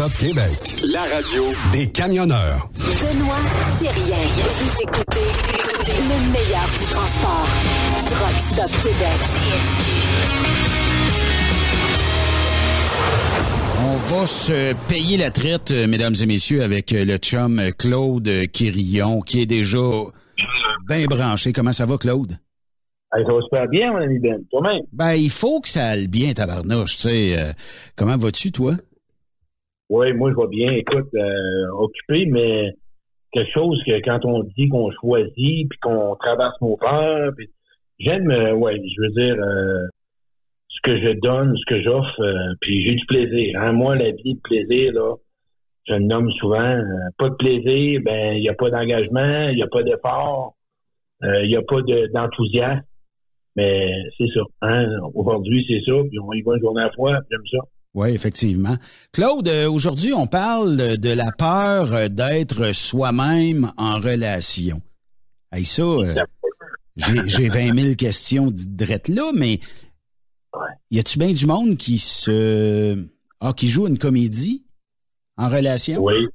Stop Québec, la radio des camionneurs. Benoît Thérien, vous écoutez le meilleur du transport. Truck Stop Québec. On va se payer la traite, mesdames et messieurs, avec le chum Claude Quirillon, qui est déjà bien branché. Comment ça va, Claude? Ça va super bien, mon ami Ben. Toi-même? Ben, il faut que ça aille bien, tabarnouche. Tu sais, comment vas-tu, toi? Oui, moi, je vais bien. Écoute, occupé, mais quelque chose que quand on dit qu'on choisit, puis qu'on traverse nos peurs, puis j'aime, je veux dire, ce que je donne, ce que j'offre, puis j'ai du plaisir. Hein? Moi, la vie de plaisir, là, je le nomme souvent, pas de plaisir, ben, il n'y a pas d'engagement, il n'y a pas d'effort, il n'y a pas d'enthousiasme. Mais c'est ça. Hein? Aujourd'hui, c'est ça. Puis on y va une journée à la fois. J'aime ça. Oui, effectivement. Claude, aujourd'hui, on parle de la peur d'être soi-même en relation. Hey, ça, j'ai 20 000 questions dites là, mais y a-tu bien du monde qui joue une comédie en relation? Oui.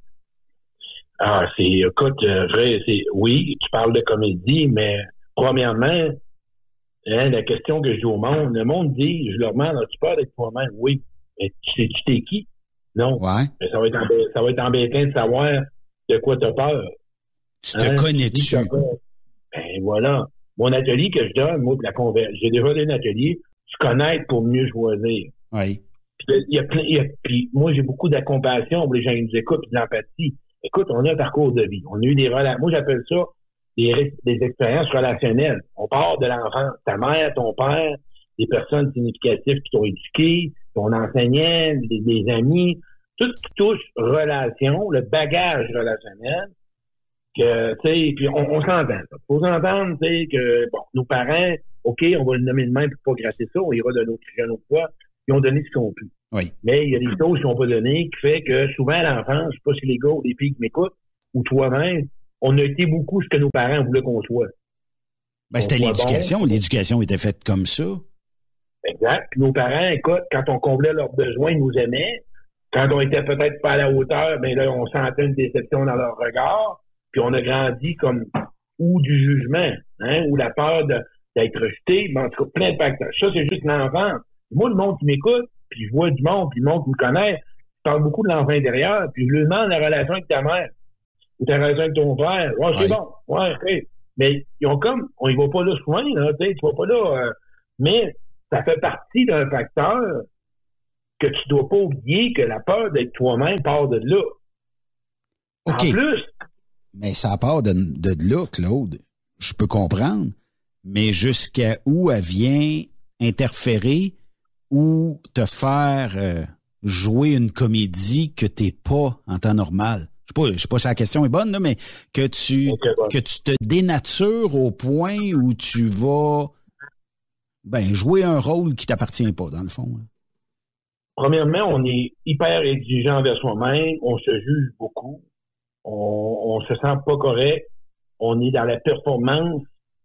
Écoute, vrai, oui, tu parles de comédie, mais premièrement, hein, la question que je dis au monde, le monde dit, je leur demande, as-tu peur d'être toi-même? Oui. Mais tu t'es qui? Non. Ouais. Mais ça va être embêtant de savoir de quoi tu as peur. Tu te connais-tu? Ben voilà. Mon atelier que je donne, moi, j'ai déjà donné un atelier, se connaître pour mieux choisir. Oui. Puis moi, j'ai beaucoup de compassion pour les gens qui nous écoutent, puis de l'empathie. Écoute, on a un parcours de vie. On a eu des relations. Moi, j'appelle ça des expériences relationnelles. On part de l'enfance. Ta mère, ton père, des personnes significatives qui t'ont éduqué, ton enseignant, des amis, tout ce qui touche relation, le bagage relationnel, que, tu sais, puis on s'entend. Faut s'entendre, tu sais, que, bon, nos parents, OK, on va le nommer de même pour pas gratter ça, on ira de notre jeune autre fois, ils ont donné ce qu'ils ont pu. Oui. Mais il y a des choses qu'ils n'ont pas donné qui fait que souvent à l'enfance, je sais pas si les gars ou les filles qui m'écoutent, ou toi-même, on a été beaucoup ce que nos parents voulaient qu'on soit. Ben, c'était l'éducation. Bon. L'éducation était faite comme ça. Exact. Puis nos parents, écoute, quand on comblait leurs besoins, ils nous aimaient. Quand on était peut-être pas à la hauteur, ben là, on sentait une déception dans leur regard. Puis on a grandi comme ou du jugement, hein, ou la peur d'être rejeté. Ben, en tout cas, plein de facteurs. Ça, c'est juste l'enfant. Moi, le monde qui m'écoute, puis je vois du monde, puis le monde qui me connaît, je parle beaucoup de l'enfant intérieur, puis je lui demande la relation avec ta mère ou ta relation avec ton père. Ouais, c'est bon. Ouais, OK. Mais ils ont comme, on y va pas là soin, là, tu sais, tu vas pas là, mais ça fait partie d'un facteur que tu dois pas oublier que la peur d'être toi-même part de là. OK. En plus. Mais ça part de là, Claude. Je peux comprendre. Mais jusqu'à où elle vient interférer ou te faire jouer une comédie que t'es pas en temps normal? Je sais pas si la question est bonne, là, mais que tu te dénatures au point où tu vas jouer un rôle qui t'appartient pas, dans le fond. Là. Premièrement, on est hyper exigeant envers soi-même, on se juge beaucoup, on se sent pas correct, on est dans la performance,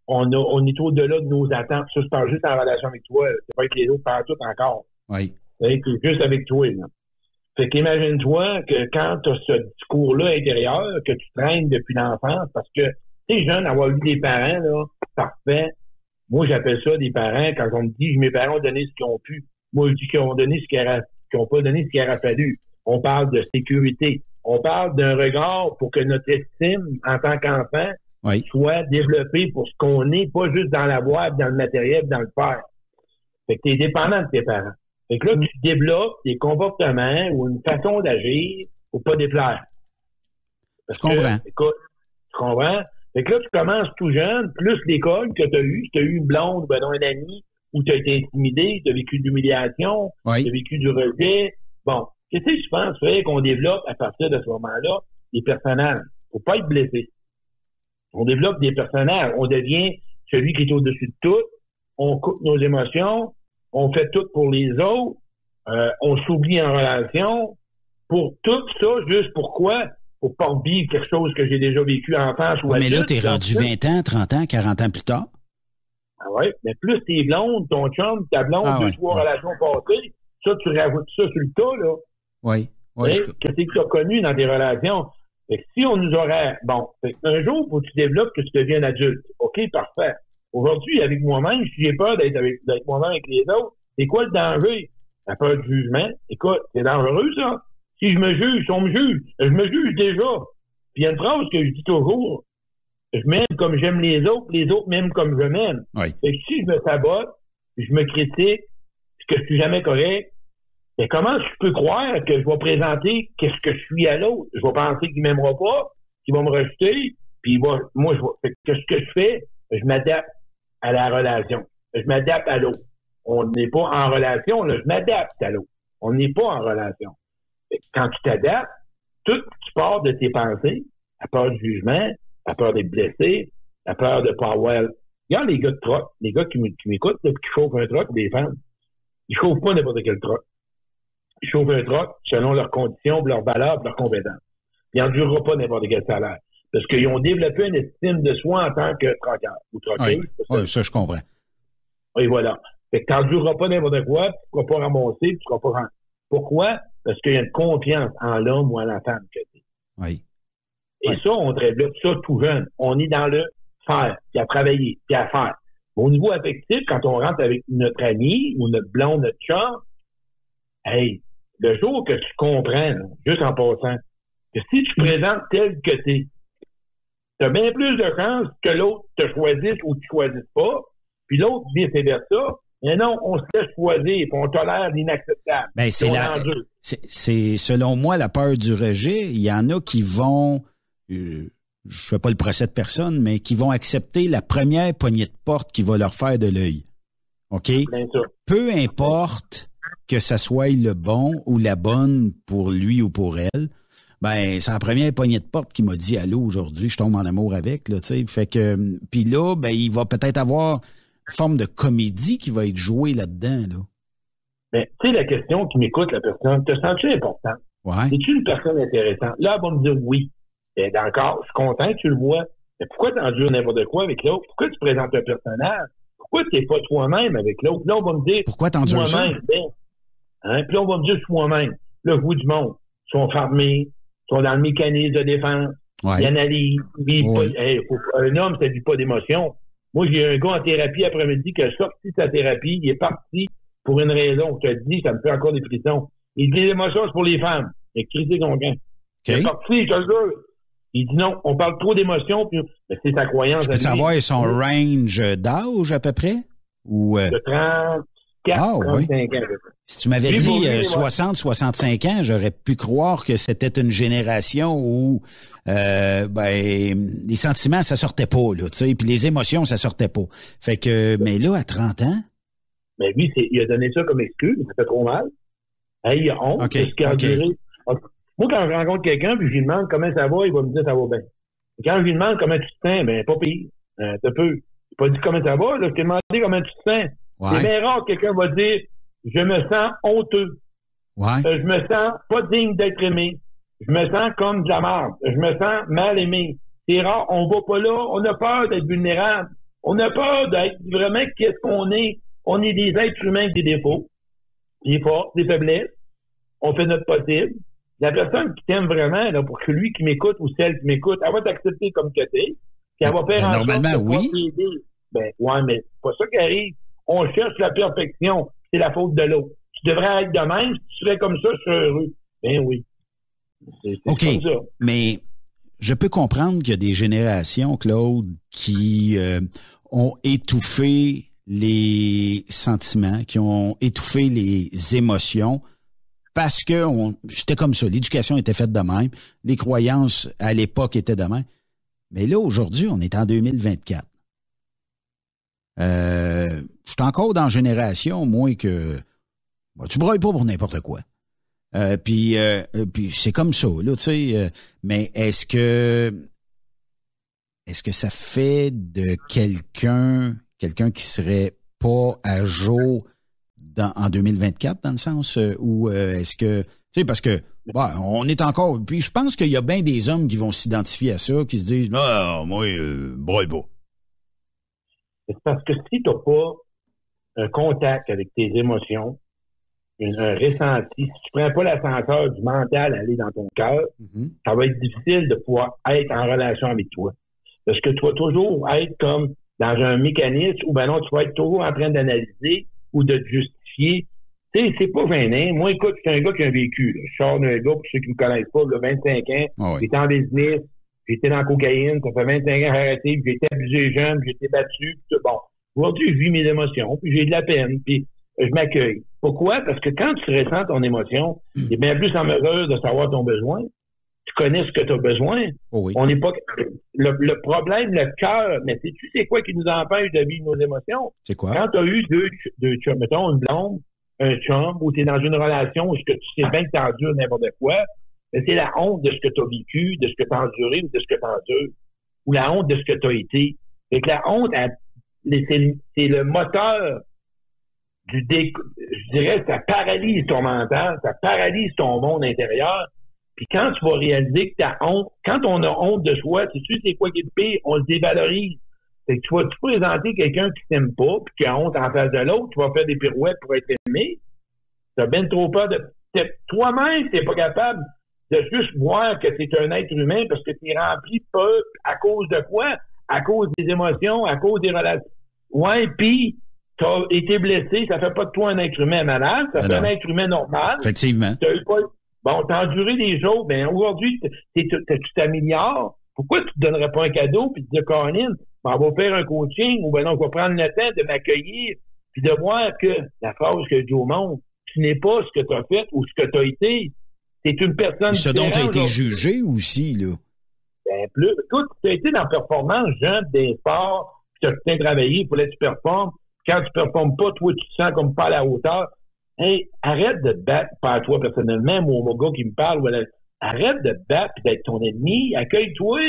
on est au-delà de nos attentes. Ça, je parle juste en relation avec toi, c'est pas avec les autres, par tout encore. Oui. C'est juste avec toi, là. Fait qu'imagine-toi que quand tu as ce discours-là intérieur, que tu traînes depuis l'enfance, parce que t'es jeune, avoir eu des parents, là, parfait. Moi, j'appelle ça des parents, quand on me dit, mes parents ont donné ce qu'ils ont pu. Moi, je dis qu'ils ont donné qu'ils n'ont pas donné ce qu'il aurait fallu. On parle de sécurité. On parle d'un regard pour que notre estime, en tant qu'enfant, soit développée pour ce qu'on est, pas juste dans la boîte, dans le matériel, dans le faire. Fait que t'es dépendant de tes parents. Fait que là, tu développes des comportements ou une façon d'agir pour pas déplaire. Je comprends. Écoute, tu comprends? Fait que là, tu commences tout jeune, plus l'école que tu as eue. Si tu as eu une blonde, un ami, où tu as été intimidé, tu as vécu de l'humiliation, tu as vécu du rejet. Bon, qu'est-ce que je pense fait qu'on développe à partir de ce moment-là des personnages? Faut pas être blessé. On développe des personnages. On devient celui qui est au-dessus de tout. On coupe nos émotions. On fait tout pour les autres. On s'oublie en relation. Pour tout ça, juste pourquoi? Pour pas vivre quelque chose que j'ai déjà vécu en France ou mais là, t'es rendu 20 ans, 30 ans, 40 ans plus tard. Ah ouais, mais plus t'es blonde, ton chum, ta blonde, 2-3 relations passées, ça, tu rajoutes ça sur le tas, là. Oui. Ouais, qu'est-ce que tu as connu dans tes relations? Fait que si on nous aurait... Bon, un jour, faut que tu développes, que tu deviennes adulte. OK, parfait. Aujourd'hui, avec moi-même, si j'ai peur d'être moi-même avec les autres, c'est quoi le danger? La peur du jugement. Écoute, c'est dangereux, ça. Si je me juge, on me juge. Je me juge déjà. Puis il y a une phrase que je dis toujours. Je m'aime comme j'aime les autres m'aiment comme je m'aime. Oui. Fait que si je me sabote, je me critique, que je suis jamais correct, mais comment je peux croire que je vais présenter qu'est-ce que je suis à l'autre? Je vais penser qu'il m'aimera pas, qu'il va me rejeter, puis fait que ce que je fais, je m'adapte à la relation. Je m'adapte à l'autre. On n'est pas en relation, là, je m'adapte à l'autre. On n'est pas en relation. Fait que quand tu t'adaptes, tout ce qui part de tes pensées, la peur du jugement, la peur d'être blessé, la peur de pas avoir... Regarde les gars de troc, les gars qui m'écoutent, là, qui chauffent un troc, des femmes. Ils chauffent pas n'importe quel troc. Ils chauffent un troc selon leurs conditions, leurs valeurs, leurs compétences. Ils n'endureront pas n'importe quel salaire. Parce qu'ils ont développé une estime de soi en tant que troqueur ou troqueuse. Oui, ça, je comprends. Et voilà. Fait que t'endureras pas n'importe quoi, tu ne seras pas ramassé, tu ne seras pas ramassé. Pourquoi? Parce qu'il y a une confiance en l'homme ou en la femme que t'es. Oui. Et ça, on développe ça tout jeune. On est dans le faire, puis à travailler, puis à faire. Au niveau affectif, quand on rentre avec notre ami ou notre blonde, notre chum, hey, le jour que tu comprends, là, juste en passant, que si tu présentes tel que t'es, t'as bien plus de chances que l'autre te choisisse ou tu choisisses pas, puis l'autre vice-versa. Mais non, on se laisse choisir, puis on tolère l'inacceptable. Ben, c'est selon moi la peur du rejet. Il y en a qui vont, je fais pas le procès de personne, mais qui vont accepter la première poignée de porte qui va leur faire de l'œil. OK? Peu importe que ça soit le bon ou la bonne pour lui ou pour elle, ben c'est la première poignée de porte qui m'a dit allô aujourd'hui, je tombe en amour avec, là, tu sais. Fait que, puis là, ben il va peut-être avoir une forme de comédie qui va être jouée là-dedans, là. Mais tu sais, la question qui m'écoute, la personne, te sens-tu important? Ouais. Es-tu une personne intéressante? Là, elle va me dire oui. Et d'accord, je suis content que tu le vois. Mais pourquoi t'endures n'importe quoi avec l'autre? Pourquoi tu présentes un personnage? Pourquoi tu n'es pas toi-même avec l'autre? Là, on va me dire pourquoi t'endures ça? Hein? Puis là, on va me dire je suis moi-même. Là, vous du monde, ils sont fermés, ils sont dans le mécanisme de défense, ils analysent, ils vivent pas. Un homme, ça ne vit pas d'émotion. Moi, j'ai un gars en thérapie après-midi qui a sorti sa thérapie, il est parti pour une raison. Je te dis, ça me fait encore des frissons. Il dit les émotions, c'est pour les femmes. Il a critiqué son gars. Il est parti, je te le jure. Il dit non, on parle trop d'émotions, puis c'est sa croyance. Je peux savoir son range d'âge à peu près? Ou, de 34, 35 ans. Si tu m'avais dit 60, 65 ans, j'aurais pu croire que c'était une génération où les sentiments, ça sortait pas, là, tu sais, puis les émotions, ça sortait pas. Fait que, mais là, à 30 ans... Mais lui, il a donné ça comme excuse, ça fait trop mal. Hey, il a honte, c'est ce qu'il a duré. Moi, quand je rencontre quelqu'un, puis je lui demande comment ça va, il va me dire ça va bien. Et quand je lui demande comment tu te sens, ben pas pire. T'as peu. J'ai pas dit comment ça va, là, je t'ai demandé comment tu te sens. Ouais. C'est bien rare que quelqu'un va dire je me sens honteux. Ouais. Je me sens pas digne d'être aimé. Je me sens comme de la merde. Je me sens mal aimé. C'est rare, on va pas là, on a peur d'être vulnérable. On a peur d'être vraiment qu'est-ce qu'on est. On est des êtres humains avec des défauts, des forces, des faiblesses. On fait notre possible. La personne qui t'aime vraiment, là, pour que lui qui m'écoute ou celle qui m'écoute, elle va t'accepter comme que t'es. Puis elle va faire en sorte normalement, oui. Ben, ouais, mais c'est pas ça qui arrive. On cherche la perfection. C'est la faute de l'autre. Tu devrais être de même. Si tu serais comme ça, je serais heureux. Ben oui. C'est OK. Comme ça. Mais je peux comprendre qu'il y a des générations, Claude, qui ont étouffé les sentiments, qui ont étouffé les émotions parce que j'étais comme ça. L'éducation était faite de même. Les croyances à l'époque étaient de même. Mais là, aujourd'hui, on est en 2024. Je suis encore dans la génération, moi, que tu broyes pas pour n'importe quoi. Puis c'est comme ça, là, tu sais. Mais est-ce que ça fait de quelqu'un qui serait pas à jour en 2024, dans le sens où est-ce que, tu sais, parce que on est encore, puis je pense qu'il y a bien des hommes qui vont s'identifier à ça, qui se disent non, moi, broye pas. C'est parce que si t'as pas un contact avec tes émotions, un ressenti. Si tu prends pas l'ascenseur du mental à aller dans ton cœur, ça va être difficile de pouvoir être en relation avec toi. Parce que tu vas toujours être comme dans un mécanisme où, ben non, tu vas être toujours en train d'analyser ou de te justifier. Tu sais, c'est pas gênant. Moi, écoute, je suis un gars qui a vécu. Là. Je sors d'un gars, pour ceux qui me connaissent pas, là, 25 ans, j'étais en business, j'étais dans la cocaïne, ça fait 25 ans que j'ai arrêté, puis j'ai été abusé jeune, puis j'ai été battu, puis tout. Bon, aujourd'hui, je vis mes émotions, puis j'ai de la peine, puis je m'accueille. Pourquoi? Parce que quand tu ressens ton émotion, tu es bien plus en mesure de savoir ton besoin. Tu connais ce que tu as besoin. On n'est pas... Le problème, le cœur, mais tu sais quoi qui nous empêche de vivre nos émotions? C'est quoi? Quand tu as eu deux chums, mettons une blonde, un chum, ou tu es dans une relation où tu sais bien que tu endures n'importe quoi, mais c'est la honte de ce que tu as vécu, de ce que tu as enduré ou de ce que tu endures, ou la honte de ce que tu as été. Fait que la honte, c'est le moteur je dirais, ça paralyse ton mental, ça paralyse ton monde intérieur. Puis quand tu vas réaliser que ta honte, quand on a honte de soi, tu sais c'est quoi qui est le pire, on se dévalorise. Fait que tu vas présenter quelqu'un qui t'aime pas, puis qui a honte en face de l'autre, tu vas faire des pirouettes pour être aimé. T'as bien trop peur de... Toi-même, t'es pas capable de juste voir que t'es un être humain parce que t'es rempli de peur à cause de quoi? À cause des émotions, à cause des relations. Ouais, puis t'as été blessé, ça fait pas de toi un être humain malade, ça fait un être humain normal. Effectivement. Bon, t'as enduré des jours, ben aujourd'hui, tu t'améliores. Pourquoi tu te donnerais pas un cadeau puis te dire, Caroline, on va faire un coaching ou ben non, on va prendre le temps de m'accueillir puis de voir que la phrase que je dis au monde, tu n'es pas ce que tu as fait ou ce que tu as été. C'est une personne ce dont tu as été jugé aussi, là. Ben, plus. Toi, tu as été dans la performance, jeune, des sports, puis tu as bien travaillé, il fallait que tu performes. Quand tu performes pas, toi, tu te sens comme pas à la hauteur. Hey, arrête de te battre, pas à toi personnellement, ou au gars qui me parle, arrête de te battre et d'être ton ennemi, accueille-toi.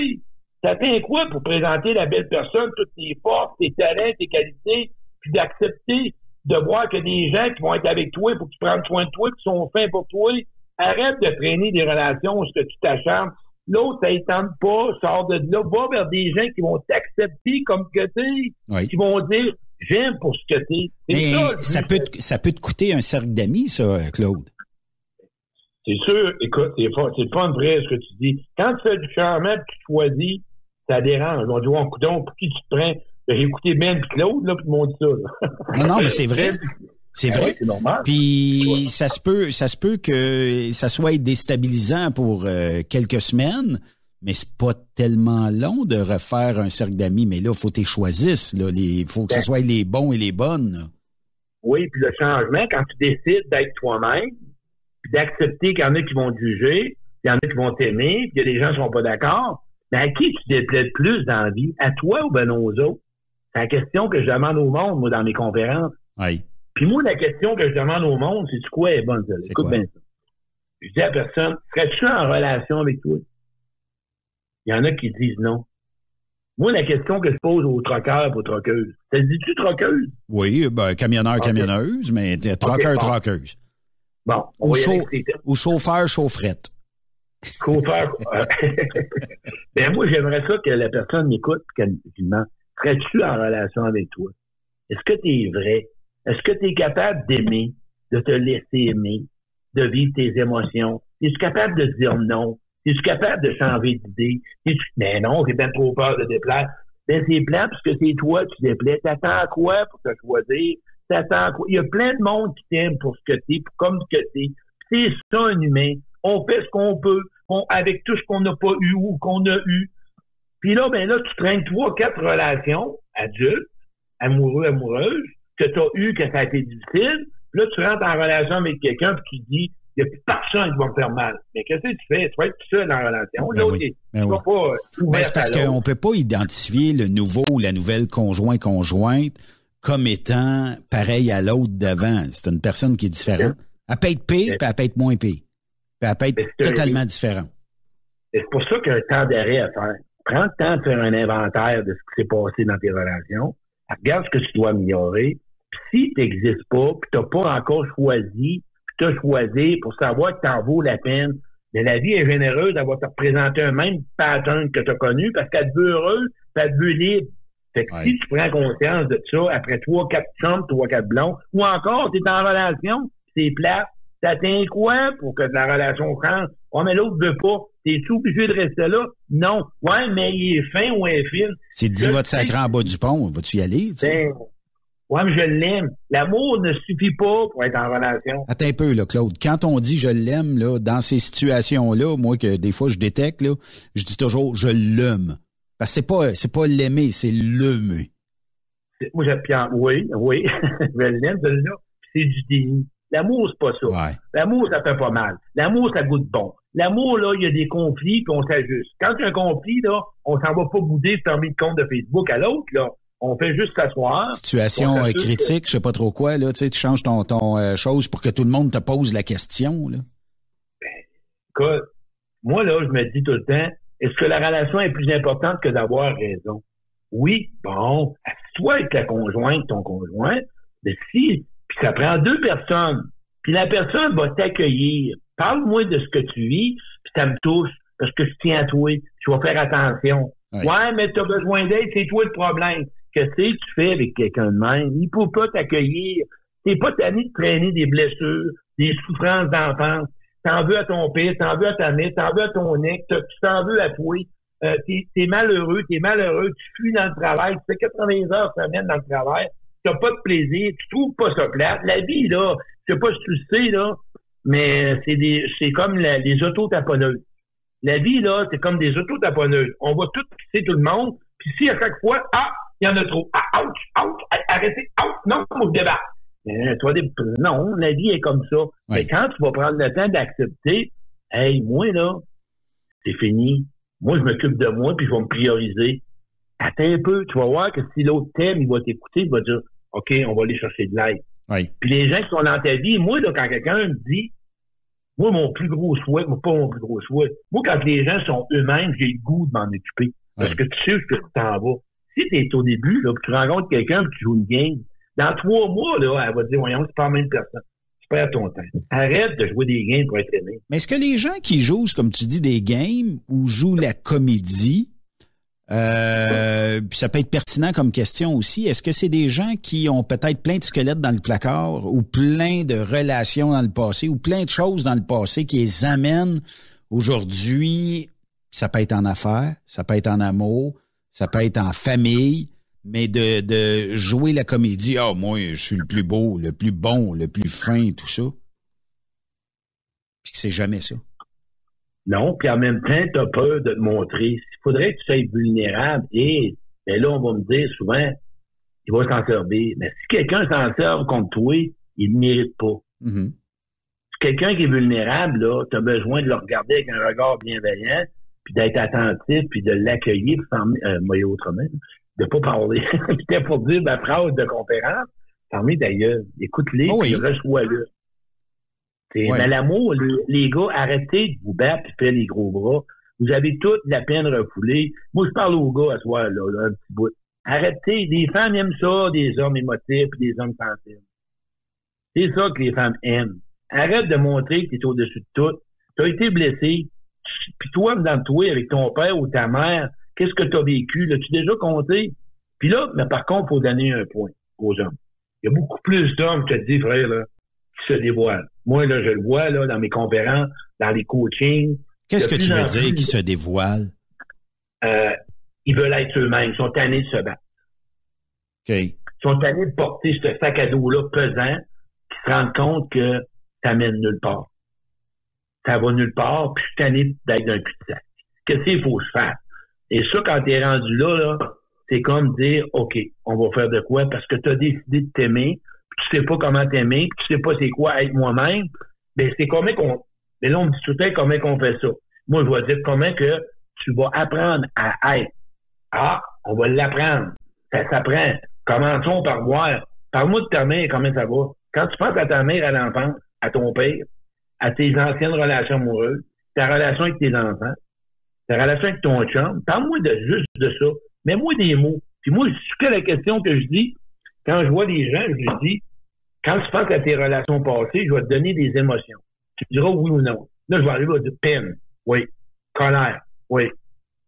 T'attends quoi pour présenter la belle personne, toutes tes forces, tes talents, tes qualités, puis d'accepter de voir que des gens qui vont être avec toi pour que tu prennes soin de toi, qui sont fins pour toi. Arrête de traîner des relations où tu t'acharnes. L'autre, ça ne tente pas, sors de là, va vers des gens qui vont t'accepter comme que t'es, qui vont dire j'aime pour ce que t'es. Mais ça peut te coûter un cercle d'amis, ça, Claude. C'est sûr, écoute, c'est le fun vrai ce que tu dis. Quand tu fais du changement et tu choisis, ça dérange. On dit, oh, coudonc, pour qui tu te prends? J'ai écouté Ben et Claude, là, puis ils m'ont dit ça. Là. Non, mais c'est vrai. C'est vrai. Oui, c'est normal. Puis ça se peut que ça soit déstabilisant pour quelques semaines, mais c'est pas tellement long de refaire un cercle d'amis. Mais là, il faut que tu choisisses. Il faut que ce soit les bons et les bonnes. Là. Oui, puis le changement, quand tu décides d'être toi-même, puis d'accepter qu'il y en a qui vont te juger, il y en a qui vont t'aimer, puis il y a des gens qui ne sont pas d'accord, mais à qui tu déplaides plus dans la vie? À toi ou ben aux autres? C'est la question que je demande au monde, moi, dans mes conférences. Oui. Puis moi, la question que je demande au monde, c'est quoi est bonne? Écoute bien ça. Je dis à personne, serais-tu en relation avec toi? Il y en a qui disent non. Moi, la question que je pose aux troqueurs et aux troqueuses, ça te dit-tu troqueuse? Oui, ben, camionneur, camionneuse, mais troqueur, troqueuse. Bon, ou chauffeur, chaufferette. Chauffeur. Ben, moi, j'aimerais ça que la personne m'écoute et qu'elle me demande, serais-tu en relation avec toi? Est-ce que tu es vrai? Est-ce que tu es capable d'aimer, de te laisser aimer, de vivre tes émotions? Es-tu capable de dire non? Es-tu capable de changer d'idée? Mais non, j'ai bien trop peur de déplaire. Ben, c'est plat parce que c'est toi qui déplais. T'attends à quoi pour te choisir? T'attends à quoi? Il y a plein de monde qui t'aime pour ce que t'es, pour comme ce que t'es. C'est ça, un humain. On fait ce qu'on peut, avec tout ce qu'on n'a pas eu ou qu'on a eu. Puis là, ben là, tu traînes 3-4 relations adultes, amoureux, amoureuses, que tu as eu, que ça a été difficile. Là, tu rentres en relation avec quelqu'un puis tu dis, il n'y a personne qui va me faire mal. Mais qu'est-ce que tu fais? Tu vas être tout seul en relation. C'est parce qu'on ne peut pas identifier le nouveau ou la nouvelle conjointe comme étant pareil à l'autre d'avant. C'est une personne qui est différente. Elle peut être pire, puis elle peut être moins pire. Puis elle peut être totalement différente. C'est pour ça qu'il y a un temps d'arrêt à faire. Prends le temps de faire un inventaire de ce qui s'est passé dans tes relations. Regarde ce que tu dois améliorer. Puis si tu n'existes pas, puis tu n'as pas encore choisi, puis tu as choisi pour savoir que tu en vaux la peine, mais la vie est généreuse, elle va te représenter un même pattern que tu as connu parce qu'elle te veut heureuse, puis elle te veut libre. Fait que si tu prends conscience de ça, après 3-4 chambres, 3-4 blonds, ou encore, tu es en relation, c'est plat. T'atteins quoi pour que la relation change? Oh, mais l'autre veut pas. T'es-tu obligé de rester là? Non. Ouais, mais il est fin ou elle est fine. C'est dit, va te sacrer en bas du pont. Vas-tu y aller? Ben, ouais, mais je l'aime. L'amour ne suffit pas pour être en relation. Attends un peu, là, Claude. Quand on dit je l'aime, là, dans ces situations-là, moi, que des fois je détecte, là, je dis toujours je l'aime. Parce que c'est pas l'aimer, c'est l'aimer. Moi, oui, je l'aime, celle-là. C'est du déni. L'amour, c'est pas ça. Ouais. L'amour, ça fait pas mal. L'amour, ça goûte bon. L'amour, là, il y a des conflits, puis on s'ajuste. Quand il y a un conflit, là, on s'en va pas bouder, fermer le compte de Facebook à l'autre, là. On fait juste s'asseoir. Situation critique, je sais pas trop quoi, là, tu sais, tu changes ton chose pour que tout le monde te pose la question, là. Écoute, moi, là, je me dis tout le temps, est-ce que la relation est plus importante que d'avoir raison? Oui, bon, assis-toi avec la conjointe, ton conjoint, mais si, puis ça prend deux personnes, puis la personne va t'accueillir. Parle-moi de ce que tu vis, puis ça me touche, parce que je tiens à toi, je vais faire attention. Oui. Ouais, mais tu as besoin d'aide, c'est toi le problème. Qu'est-ce que tu fais avec quelqu'un de même? Il peut pas t'accueillir. T'es pas tanné de traîner des blessures, des souffrances d'enfance. T'en veux à ton père, t'en veux à ta mère, t'en veux à ton ex, tu t'en veux à toi. T'es malheureux, tu fuis dans le travail, tu fais 80 heures semaine dans le travail, t'as pas de plaisir, tu trouves pas ça plate. La vie, là, je sais pas si tu le sais, là, mais c'est comme les auto-taponneuses. La vie, là, c'est comme des auto-taponneuses. On va tout pisser tout le monde, puis si à chaque fois, il y en a trop. Ouch, arrêtez, non, moi je débarque. Non, la vie est comme ça. Oui. Mais quand tu vas prendre le temps d'accepter, hey, moi, là, c'est fini. Moi, je m'occupe de moi, puis je vais me prioriser. Attends un peu, tu vas voir que si l'autre t'aime, il va t'écouter, il va dire, OK, on va aller chercher de l'aide. Oui. Puis les gens qui sont dans ta vie, moi, là, quand quelqu'un me dit, moi, pas mon plus gros souhait, moi, quand les gens sont eux-mêmes, j'ai le goût de m'en occuper. Parce que tu sais où tu t'en vas. Si t'es au début, là, puis tu rencontres quelqu'un, puis tu joues une game, dans 3 mois, là, elle va te dire, voyons, c'est pas la même personne. Tu perds ton temps. Arrête de jouer des games pour être aimé. Mais est-ce que les gens qui jouent, comme tu dis, des games ou jouent la comédie, puis ça peut être pertinent comme question aussi, est-ce que c'est des gens qui ont peut-être plein de squelettes dans le placard ou plein de relations dans le passé ou plein de choses dans le passé qui les amènent aujourd'hui, ça peut être en affaires, ça peut être en amour, ça peut être en famille, mais de jouer la comédie, moi, je suis le plus beau, le plus bon, le plus fin, tout ça. Puis que c'est jamais ça. Non, puis en même temps, tu as peur de te montrer. Il faudrait que tu sois vulnérable. Et là, on va me dire souvent, il va s'en servir. Mais si quelqu'un s'en sert contre toi, il ne mérite pas. Mm-hmm. Si quelqu'un qui est vulnérable, là, tu as besoin de le regarder avec un regard bienveillant, puis d'être attentif, puis de l'accueillir, puis autrement, de pas parler. C'était pour dire ma phrase de conférence, parmi d'ailleurs, écoute-les, puis reçois-le. Mais l'amour, les gars, arrêtez de vous battre et faire les gros bras. Vous avez toute la peine refoulée. Moi, je parle aux gars à soir, là, un petit bout. Arrêtez. Les femmes aiment ça, des hommes émotifs et des hommes sensibles. C'est ça que les femmes aiment. Arrête de montrer que tu es au-dessus de tout. Tu as été blessé. Puis toi, dans toi, avec ton père ou ta mère, qu'est-ce que tu as vécu? L'as-tu déjà compté? Puis là, mais par contre, il faut donner un point aux hommes. Il y a beaucoup plus d'hommes, je te dis, frère, là, qui se dévoilent. Moi, là, je le vois, là, dans mes conférences, dans les coachings. Qu'est-ce que tu veux dire qui se dévoilent? Ils veulent être eux-mêmes. Ils sont tannés de se battre. OK. Ils sont tannés de porter ce sac à dos-là pesant, qui se rendent compte que ça mène nulle part. Ça va nulle part, puis je suis tanné d'être d'un cul-de-sac. Qu'est-ce qu'il faut que je fasse? Et ça, quand t'es rendu là, c'est comme dire, OK, on va faire de quoi? Parce que tu as décidé de t'aimer, puis tu sais pas comment t'aimer, puis tu sais pas c'est quoi être moi-même. Ben, c'est comment qu'on... Mais là, on me dit tout le temps comment qu'on fait ça. Moi, je vais dire comment que tu vas apprendre à être. On va l'apprendre. Ça s'apprend. Commençons par voir. Parle-moi de ta mère, comment ça va. Quand tu penses à ta mère, à l'enfance, à ton père, à tes anciennes relations amoureuses, ta relation avec tes enfants, ta relation avec ton chum, parle-moi juste de ça. Mets-moi des mots. Puis moi, c'est que la question que je dis, quand je vois les gens, je dis, quand tu penses à tes relations passées, je vais te donner des émotions. Tu me diras oui ou non. Là, je vais arriver à dire peine, oui. Colère, oui.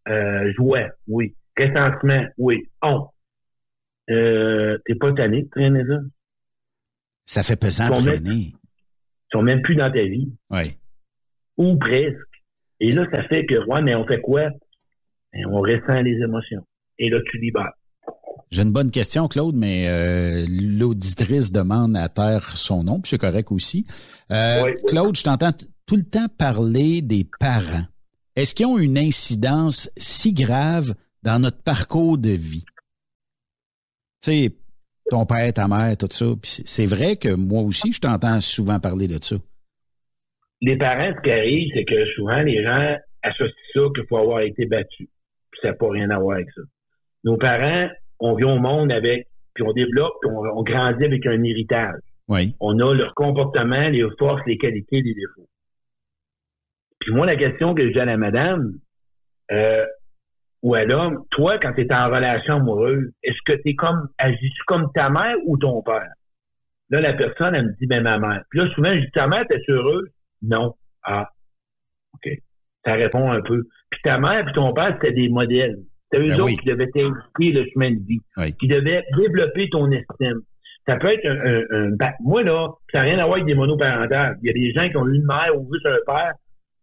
Joie, oui. Ressentiment, oui. Honte. T'es pas tanné de traîner ça? Ça fait pesant de traîner. sont même plus dans ta vie. Oui. Ou presque. Et là, ça fait que, ouais, mais on fait quoi? Et on ressent les émotions. Et là, tu libères. J'ai une bonne question, Claude, mais l'auditrice demande à taire son nom, puis c'est correct aussi. Oui. Claude, je t'entends tout le temps parler des parents. Est-ce qu'ils ont une incidence si grave dans notre parcours de vie? Tu sais, ton père, ta mère, tout ça. Puis c'est vrai que moi aussi, je t'entends souvent parler de ça. Les parents, ce qui arrive, c'est que souvent, les gens associent ça qu'il faut avoir été battu. Puis ça n'a pas rien à voir avec ça. Nos parents, on vient au monde avec, puis on développe, puis on grandit avec un héritage. Oui. On a leur comportement, les forces, les qualités, les défauts. Puis moi, la question que je dis à la madame, ou à l'homme, toi, quand tu es en relation amoureuse, est-ce que agis-tu comme ta mère ou ton père? Là, la personne, elle me dit, ben, ma mère. Puis là, souvent, je dis, ta mère, t'es heureuse? Non. Ah. OK. Ça répond un peu. Puis ta mère puis ton père, c'était des modèles. C'était eux autres qui devaient t'indiquer le chemin de vie. Oui. Qui devaient développer ton estime. Ça peut être moi, là, ça n'a rien à voir avec des monoparentales. Il y a des gens qui ont eu une mère ou juste un père,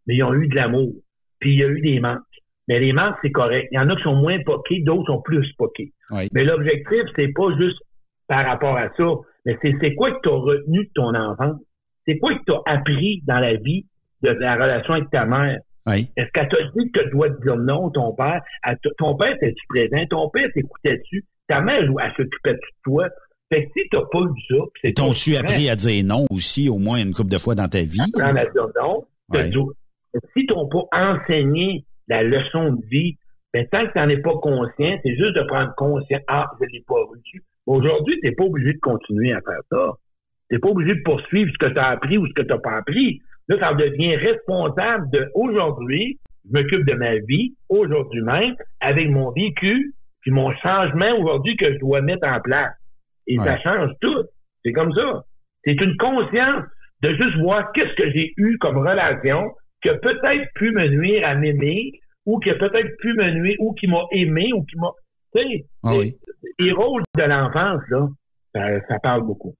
mais ils ont eu de l'amour. Puis il y a eu des manques. Mais les manques, c'est correct. Il y en a qui sont moins poqués, d'autres sont plus poqués. Oui. Mais l'objectif, c'est pas juste par rapport à ça, mais c'est quoi que tu as retenu de ton enfance? C'est quoi que tu as appris dans la vie de la relation avec ta mère? Oui. Est-ce qu'elle t'a dit que tu dois te dire non, ton père? Ton père, était-tu présent? Ton père t'écoutait-tu? Ta mère, elle s'occupait de toi? Fait que si t'as pas eu ça... Et t'ont-tu appris à dire non aussi, au moins une couple de fois dans ta vie? Apprendre à dire non. Ouais. Si t'ont pas enseigné la leçon de vie, ben tant que t'en es pas conscient, c'est juste de prendre conscience. Ah, je l'ai pas reçu. Aujourd'hui, t'es pas obligé de continuer à faire ça. T'es pas obligé de poursuivre ce que t'as appris ou ce que t'as pas appris. Là, ça devient responsable de aujourd'hui, je m'occupe de ma vie, aujourd'hui même, avec mon vécu, puis mon changement aujourd'hui que je dois mettre en place. Et ça change tout. C'est comme ça. C'est une conscience de juste voir qu'est-ce que j'ai eu comme relation qui a peut-être pu me nuire à m'aimer, ou qui a peut-être pu me nuire, ou qui m'a aimé, ou qui m'a... Tu sais, les rôles de l'enfance, là, ça parle beaucoup.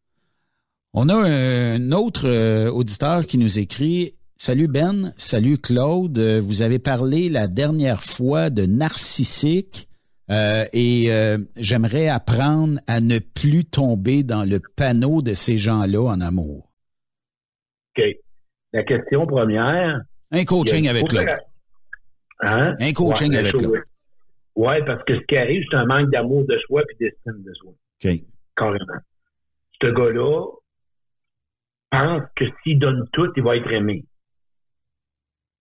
On a un autre auditeur qui nous écrit « Salut Ben, salut Claude, vous avez parlé la dernière fois de narcissique et j'aimerais apprendre à ne plus tomber dans le panneau de ces gens-là en amour. » OK. La question première... Un coaching avec Claude. Hein? Un coaching avec Claude. Oui, parce que ce qui arrive, c'est un manque d'amour de soi et d'estime de soi. OK. Carrément. Ce gars-là pense que s'il donne tout, il va être aimé.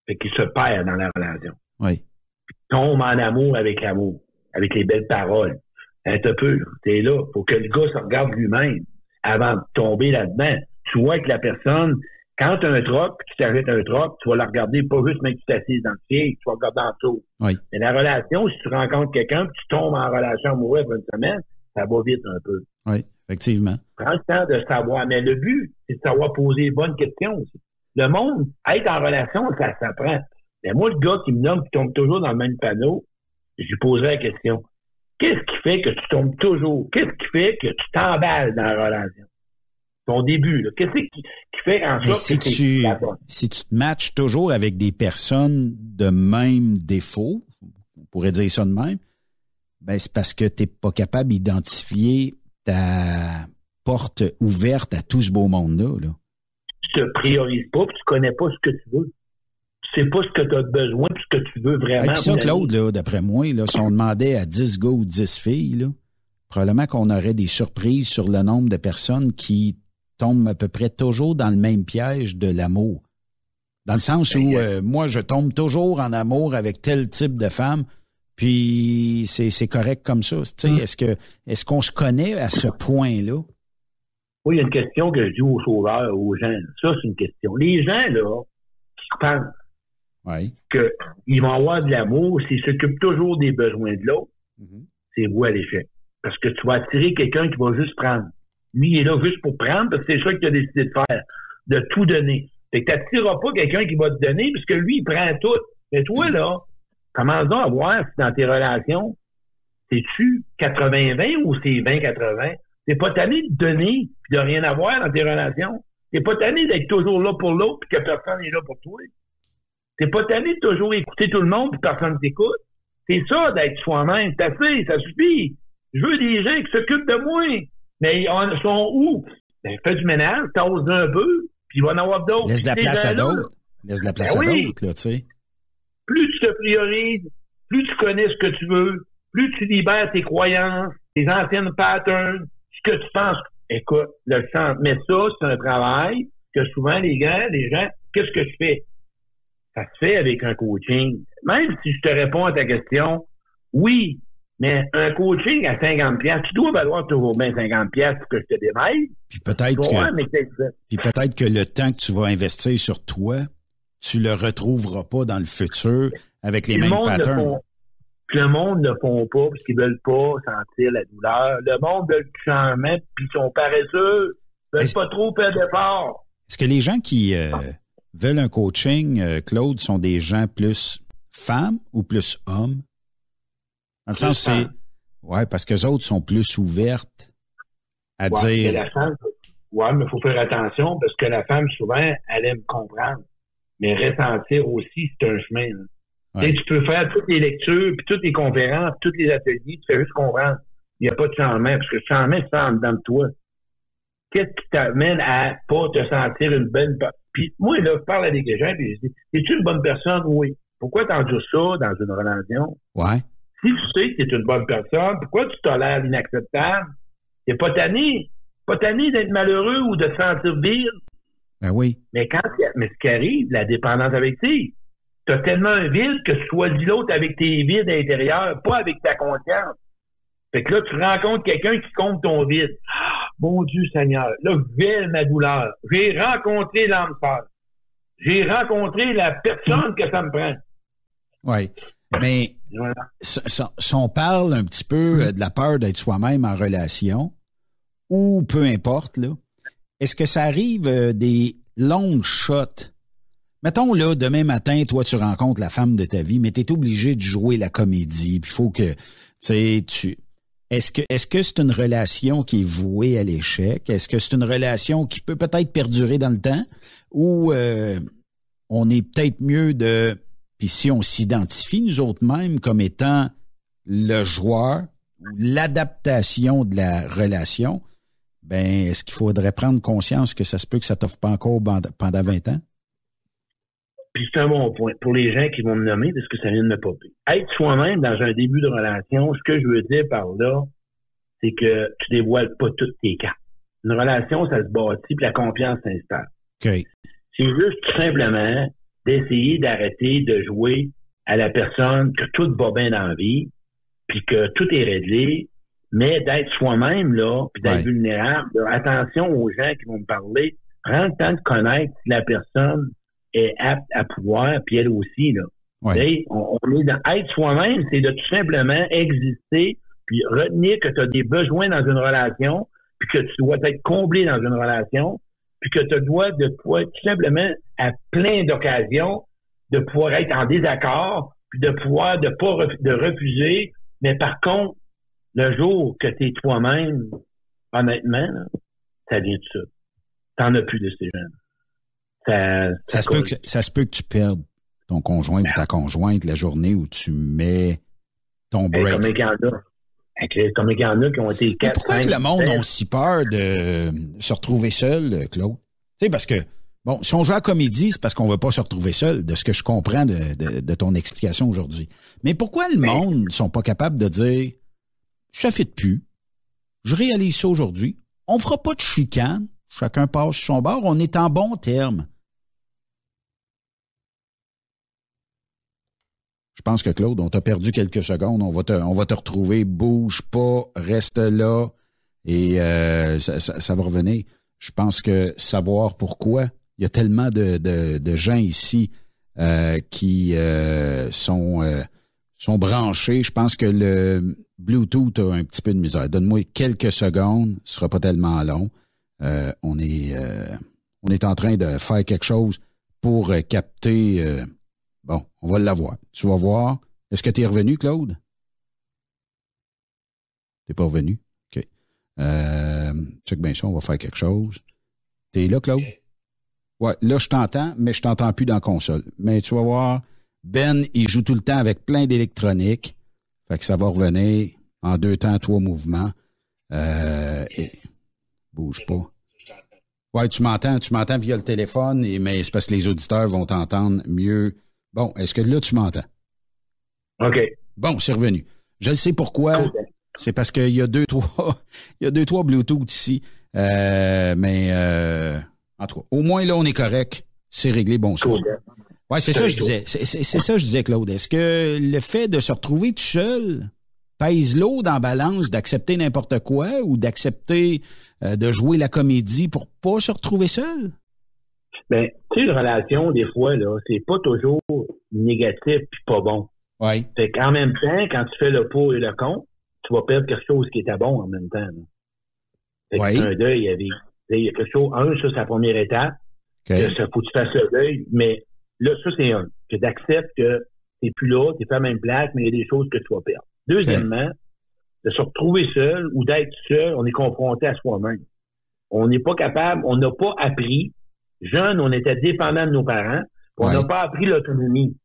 Fait qu'il se perd dans la relation. Oui. Il tombe en amour avec l'amour, avec les belles paroles. Un peu, t'es là. Faut que le gars se regarde lui-même avant de tomber là-dedans. Tu vois que la personne, quand tu as un troc, puis tu t'arrêtes un troc, tu vas la regarder pas juste même que tu t'assises dans le pied, tu vas regarder en dessous. Oui. Mais la relation, si tu rencontres quelqu'un, puis tu tombes en relation amoureuse pour une semaine, ça va vite un peu. Oui, effectivement. Prends le temps de savoir. Mais le but, c'est de savoir poser les bonnes questions aussi. Le monde, être en relation, ça s'apprend. Mais moi, le gars qui me nomme, qui tombe toujours dans le même panneau, je lui poserai la question. Qu'est-ce qui fait que tu tombes toujours? Qu'est-ce qui fait que tu t'emballes dans la relation? Ton début, là. Qu'est-ce qui fait en sorte que c'est la bonne? Si tu te matches toujours avec des personnes de même défaut, on pourrait dire ça de même, ben c'est parce que tu n'es pas capable d'identifier ta porte ouverte à tout ce beau monde-là. Là. Tu te priorises pas, puis tu connais pas ce que tu veux. Tu sais pas ce que tu as besoin, puis ce que tu veux vraiment. Et puis ça, Claude, là, d'après moi, là, si on demandait à 10 gars ou 10 filles, là, probablement qu'on aurait des surprises sur le nombre de personnes qui tombent à peu près toujours dans le même piège de l'amour. Dans le sens où moi, je tombe toujours en amour avec tel type de femme, puis c'est correct comme ça. Est-ce qu'on se connaît à ce point-là? Oui, il y a une question que je dis aux sauveurs, aux gens. Ça, c'est une question. Les gens, là, qui pensent qu'ils vont avoir de l'amour s'ils s'occupent toujours des besoins de l'autre, c'est voué à l'échec. Parce que tu vas attirer quelqu'un qui va juste prendre. Lui, il est là juste pour prendre, parce que c'est ça que tu as décidé de faire, de tout donner. Fait que tu n'attireras pas quelqu'un qui va te donner, puisque lui, il prend tout. Mais toi, là, commence donc à voir si dans tes relations, c'est-tu 80-20 ou c'est 20-80? C'est pas tanné de donner puis de rien avoir dans tes relations. T'es pas tanné d'être toujours là pour l'autre puis que personne n'est là pour toi. T'es pas tanné de toujours écouter tout le monde puis personne t'écoute. C'est ça d'être soi-même. C'est assez, ça suffit. Je veux des gens qui s'occupent de moi. Mais ils sont où? Ben, fais du ménage, t'oses un peu, puis il va en avoir d'autres. Laisse de la place à d'autres. Laisse de la place à d'autres, là, tu sais. Plus tu te priorises, plus tu connais ce que tu veux, plus tu libères tes croyances, tes anciennes patterns, ce que tu penses. Écoute, le sens. Mais ça, c'est un travail que souvent les gens, qu'est-ce que je fais? Ça se fait avec un coaching. Même si je te réponds à ta question, oui, mais un coaching à 50$, tu dois valoir toujours bien 50$ pour que je te démêle. Puis peut-être que le temps que tu vas investir sur toi, tu le retrouveras pas dans le futur avec les mêmes patterns. Le monde ne le font pas parce qu'ils veulent pas sentir la douleur. Le monde veut le changement puis ils sont paresseux. Ils veulent pas trop faire d'efforts. Est-ce que les gens qui veulent un coaching, Claude, sont des gens plus femmes ou plus hommes? Dans le sens, c'est... Ouais, parce qu'eux autres sont plus ouvertes à dire... La femme, mais il faut faire attention parce que la femme, souvent, elle aime comprendre. Mais ressentir aussi, c'est un chemin. Ouais. Tu peux faire toutes les lectures, puis toutes les conférences, tous les ateliers, tu fais juste comprendre. Il n'y a pas de changement, parce que le changement, c'est en dedans de toi. Qu'est-ce qui t'amène à pas te sentir une bonne personne? Puis moi, là, je parle avec des gens, puis je dis, es-tu une bonne personne? Oui. Pourquoi t'endures ça dans une relation? Ouais. Si tu sais que tu es une bonne personne, pourquoi tu tolères l'inacceptable? T'es pas tanné. Pas tanné d'être malheureux ou de te sentir vide. Ben oui. Mais ce qui arrive, la dépendance affective, t'as tellement un vide que tu choisis l'autre avec tes vides intérieurs, pas avec ta conscience. Fait que là, tu rencontres quelqu'un qui compte ton vide. Ah, mon Dieu Seigneur, là, je vais ma douleur. J'ai rencontré l'âme sœur. J'ai rencontré la personne que ça me prend. Oui. Mais voilà. Si on parle un petit peu de la peur d'être soi-même en relation, ou peu importe, là, est-ce que ça arrive des longs shots? Mettons, là, demain matin, toi, tu rencontres la femme de ta vie, mais tu es obligé de jouer la comédie, puis il faut que, Est-ce que c'est une relation qui est vouée à l'échec? Est-ce que c'est une relation qui peut peut-être perdurer dans le temps? Ou on est peut-être mieux de... Puis si on s'identifie, nous autres mêmes, comme étant le joueur, l'adaptation de la relation, ben est-ce qu'il faudrait prendre conscience que ça se peut que ça t'offre pas encore pendant 20 ans? Puis c'est un bon point. Pour les gens qui vont me nommer, parce que ça vient de me popper. Être soi-même dans un début de relation, ce que je veux dire par là, c'est que tu dévoiles pas toutes tes cartes. Une relation, ça se bâtit, puis la confiance s'installe. Okay. C'est juste tout simplement d'essayer d'arrêter de jouer à la personne que tout va bien dans la vie, puis que tout est réglé, mais d'être soi-même, là, puis d'être vulnérable. Attention aux gens qui vont me parler. Prends le temps de connaître si la personne est apte à pouvoir, puis elle aussi, là. Ouais. On est dans être soi-même, c'est de tout simplement exister, puis retenir que tu as des besoins dans une relation, puis que tu dois être comblé dans une relation, puis que tu dois de pouvoir tout simplement, à plein d'occasions, de pouvoir être en désaccord, puis de pouvoir de refuser, mais par contre, le jour que tu es toi-même, honnêtement, là, ça vient de ça. T'en as plus de ces gens. Ça se peut que tu perdes ton conjoint ou ta conjointe la journée où tu mets ton break. Comme il y en a qui ont été 4, pourquoi 5, que le monde a si peur de se retrouver seul, Claude? Tu sais, parce que, bon, si on joue à la comédie, c'est parce qu'on veut pas se retrouver seul, de ce que je comprends de ton explication aujourd'hui. Mais pourquoi le monde ne sont pas capables de dire, ça fit plus, je réalise ça aujourd'hui, on fera pas de chicane, chacun passe sur son bord, on est en bon terme. Je pense que Claude, on t'a perdu quelques secondes, on va te retrouver, bouge pas, reste là et ça va revenir. Je pense que savoir pourquoi, il y a tellement de gens ici qui sont branchés. Je pense que le Bluetooth a un petit peu de misère. Donne-moi quelques secondes, ce sera pas tellement long. On est en train de faire quelque chose pour capter. Bon, on va l'avoir. Tu vas voir. Est-ce que tu es revenu, Claude? T'es pas revenu? OK. Check bien ça, on va faire quelque chose. T'es là, Claude? Ouais, là, je t'entends, mais je t'entends plus dans la console. Mais tu vas voir, Ben, il joue tout le temps avec plein d'électronique. Fait que ça va revenir en 2 temps, 3 mouvements. Bouge pas. Ouais, tu m'entends via le téléphone, mais c'est parce que les auditeurs vont t'entendre mieux. Bon, est-ce que là, tu m'entends? OK. Bon, c'est revenu. Je le sais pourquoi. Cool. C'est parce qu'il y a 2-3 Bluetooth ici. Mais en tout cas, au moins là, on est correct. C'est réglé, bon sang. Cool. Ouais, c'est ça que je disais. C'est ça que je disais, Claude. Est-ce que le fait de se retrouver tout seul pèse lourd dans la balance d'accepter n'importe quoi ou d'accepter de jouer la comédie pour pas se retrouver seul? Ben, tu sais, une relation, des fois, là, c'est pas toujours négatif puis pas bon. Oui. Fait qu'en même temps, quand tu fais le pour et le contre, tu vas perdre quelque chose qui était bon en même temps. Là. Fait que c'est un deuil, il y a quelque chose. Ça, c'est la première étape. Okay. Ça faut que tu fasses le deuil, mais là, ça, c'est que tu acceptes que t'es plus là, t'es pas à la même place, mais il y a des choses que tu vas perdre. Deuxièmement, de se retrouver seul ou d'être seul, on est confronté à soi-même. On n'est pas capable, on n'a pas appris. Jeune, on était dépendant de nos parents. On n'a pas appris l'autonomie.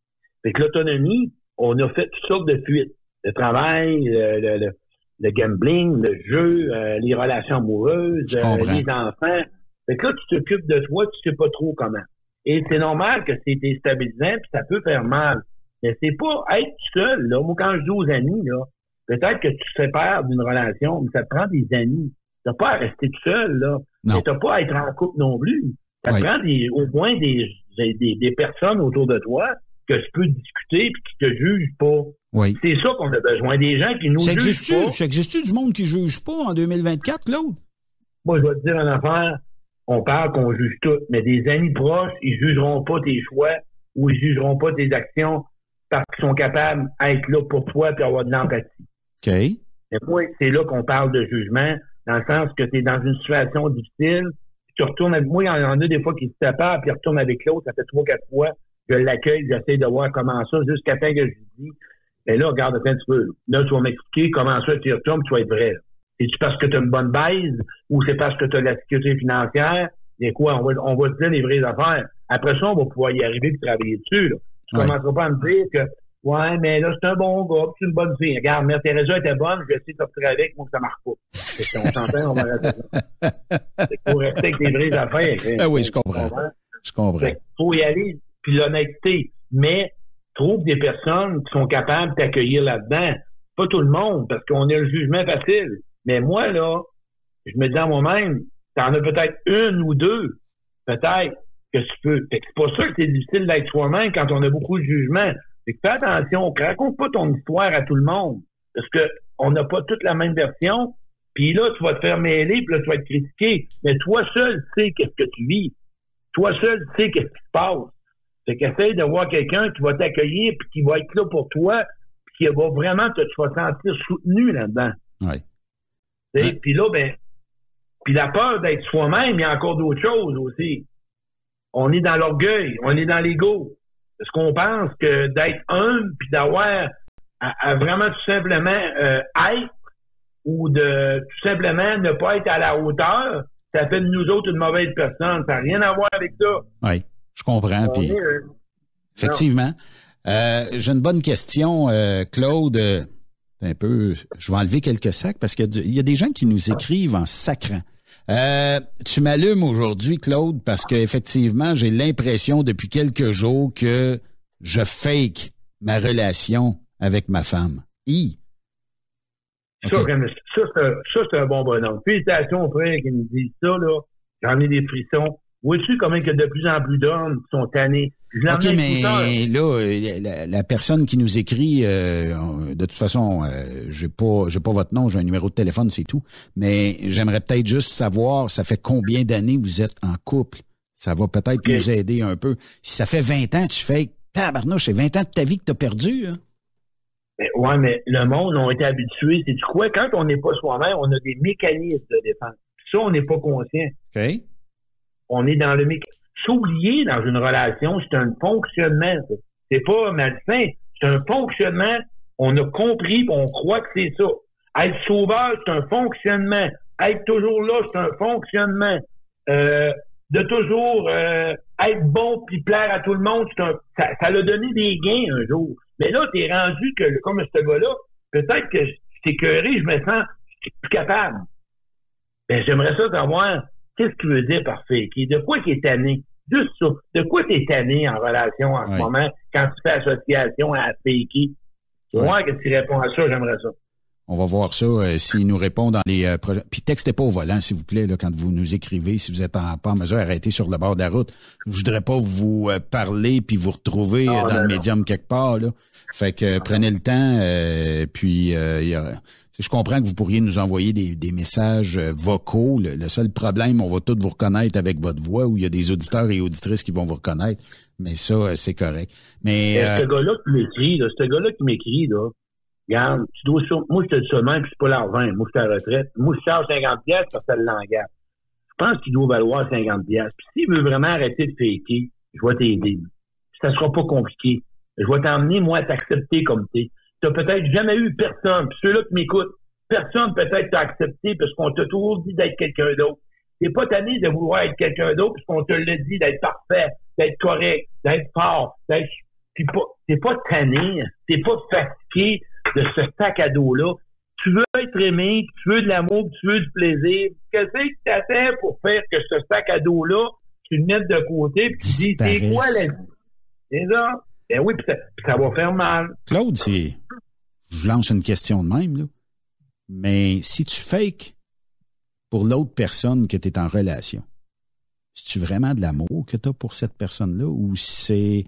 Fait que l'autonomie, on a fait toutes sortes de fuites. Le travail, le gambling, le jeu, les relations amoureuses, les enfants. Fait que là, tu t'occupes de toi, tu sais pas trop comment. Et c'est normal que c'est déstabilisant, puis ça peut faire mal. Mais c'est pas être seul, là. Moi, quand je dis aux amis, là, peut-être que tu te sépares d'une relation, mais ça te prend des amis. T'as pas à rester tout seul, là. Mais t'as pas à être en couple non plus. Ça te prend au moins des personnes autour de toi que tu peux discuter puis qui te jugent pas. Oui. C'est ça qu'on a besoin, des gens qui nous jugent pas. Ça existe-tu du monde qui juge pas en 2024, Claude? Moi, je vais te dire une affaire. On parle qu'on juge tout, mais des amis proches, ils jugeront pas tes choix ou ils jugeront pas tes actions parce qu'ils sont capables d'être là pour toi et avoir de l'empathie. OK. Mais moi, c'est là qu'on parle de jugement, dans le sens que tu es dans une situation difficile, tu retournes avec moi, il y en a des fois qui se séparent, puis ils retournent avec l'autre, ça fait 3-4 fois, je l'accueille, j'essaie de voir comment ça, jusqu'à temps que je lui dis, mais là, regarde un petit peu, là, tu vas m'expliquer comment ça, tu y retournes, tu vas être vrai, là. C'est-tu parce que tu as une bonne baise ou c'est parce que tu as la sécurité financière? Et quoi, on va te dire les vraies affaires. Après ça, on va pouvoir y arriver et travailler dessus. Là. Tu commenceras pas à me dire que ouais, mais là, c'est un bon gars, c'est une bonne fille. Regarde, Mère Teresa était bonne, je vais essayer de sortir avec, moi, ça marche pas. Si on s'entend, on va rester là. C'est pour rester avec les vraies affaires. Ah oui, je comprends. Je comprends. Faut y aller, puis l'honnêteté. Mais trouve des personnes qui sont capables de t'accueillir là-dedans. Pas tout le monde, parce qu'on a le jugement facile. Mais moi, là, je me dis à moi-même, t'en as peut-être une ou deux, peut-être, que tu peux. Fait que c'est pas sûr que c'est difficile d'être soi-même quand on a beaucoup de jugement. Fait que fais attention, raconte pas ton histoire à tout le monde. Parce que on n'a pas toute la même version. Puis là, tu vas te faire mêler, puis là, tu vas être critiqué. Mais toi seul sais qu'est-ce que tu vis. Toi seul sais qu'est-ce qui se passe. Fait qu'essaye de voir quelqu'un qui va t'accueillir, puis qui va être là pour toi, puis qui va vraiment tu vas te sentir soutenu là-dedans. Oui. Puis là, puis la peur d'être soi-même, il y a encore d'autres choses aussi. On est dans l'orgueil, on est dans l'ego. Est-ce qu'on pense que d'être humble, puis d'avoir à vraiment tout simplement être, ou de tout simplement ne pas être à la hauteur, ça fait de nous autres une mauvaise personne. Ça n'a rien à voir avec ça. Oui, je comprends. Puis, effectivement. J'ai une bonne question, Claude. Un peu, je vais enlever quelques sacs parce qu'il y a des gens qui nous écrivent en sacrant. Tu m'allumes aujourd'hui, Claude, parce que effectivement, j'ai l'impression depuis quelques jours que je fake ma relation avec ma femme. Okay. Ça, c'est un bon bonhomme. Félicitations aux frères qui nous disent ça, là. J'en ai des frissons. Vois-tu comment il y a de plus en plus d'hommes qui sont tannés? OK, mais là, la personne qui nous écrit, de toute façon, j'ai pas votre nom, j'ai un numéro de téléphone, c'est tout. Mais j'aimerais peut-être juste savoir, ça fait combien d'années vous êtes en couple? Ça va peut-être nous aider un peu. Si ça fait 20 ans, tu fais, tabarnouche, c'est 20 ans de ta vie que t'as perdu, hein? Mais le monde a été habitué. C'est quoi? Quand on n'est pas soi-même, on a des mécanismes de défense. Ça, on n'est pas conscient. OK. On est dans le mécanisme. S'oublier dans une relation, c'est un fonctionnement. Ça. C'est pas malsain. C'est un fonctionnement. On a compris, on croit que c'est ça. Être sauveur, c'est un fonctionnement. Être toujours là, c'est un fonctionnement. de toujours être bon puis plaire à tout le monde, ça l'a donné des gains un jour. Mais là, t'es rendu que, comme ce gars-là, peut-être que je suis écœuré, je me sens plus capable. Ben, j'aimerais ça savoir qu'est-ce qu'il veut dire par fake. De quoi qu'il est tanné? Juste ça. De quoi t'es tanné en relation en ce moment quand tu fais association à faker? Tu vois, qu'est-ce qu'il répond à ça? J'aimerais ça. On va voir ça s'il nous répond dans les projets. Puis textez pas au volant, s'il vous plaît, là, quand vous nous écrivez, si vous êtes pas en mesure d'arrêter sur le bord de la route. Je voudrais pas vous parler puis vous retrouver dans le médium quelque part, là. Fait que prenez le temps, puis je comprends que vous pourriez nous envoyer des messages vocaux. Le seul problème, on va tous vous reconnaître avec votre voix, où il y a des auditeurs et auditrices qui vont vous reconnaître. Mais ça, c'est correct. Mais ce gars-là qui m'écrit, là, regarde, moi, je te dis ça de même, puis c'est pas l'argent. Moi, je suis à la retraite. Moi, je charge 50$ parce que ça le langage. Je pense qu'il doit valoir 50$. Puis s'il veut vraiment arrêter de faker, je vais t'aider. Ça sera pas compliqué. Je vais t'emmener, moi, à t'accepter comme t'es. T'as peut-être jamais eu personne. Puis ceux-là qui m'écoutent, personne peut-être t'a accepté parce qu'on t'a toujours dit d'être quelqu'un d'autre. T'es pas tanné de vouloir être quelqu'un d'autre parce qu'on te l'a dit d'être parfait, d'être correct, d'être fort, d'être... T'es pas tanné, t'es pas fatigué de ce sac à dos-là. Tu veux être aimé, tu veux de l'amour, tu veux du plaisir. Qu'est-ce que t'attends pour faire que ce sac à dos-là, tu le mettes de côté puis tu dis, c'est quoi la vie? C'est ça? Ben oui, puis ça va faire mal. Claude, je lance une question de même, là. Mais si tu fakes pour l'autre personne que tu es en relation, c'est-tu vraiment de l'amour que tu as pour cette personne-là ou c'est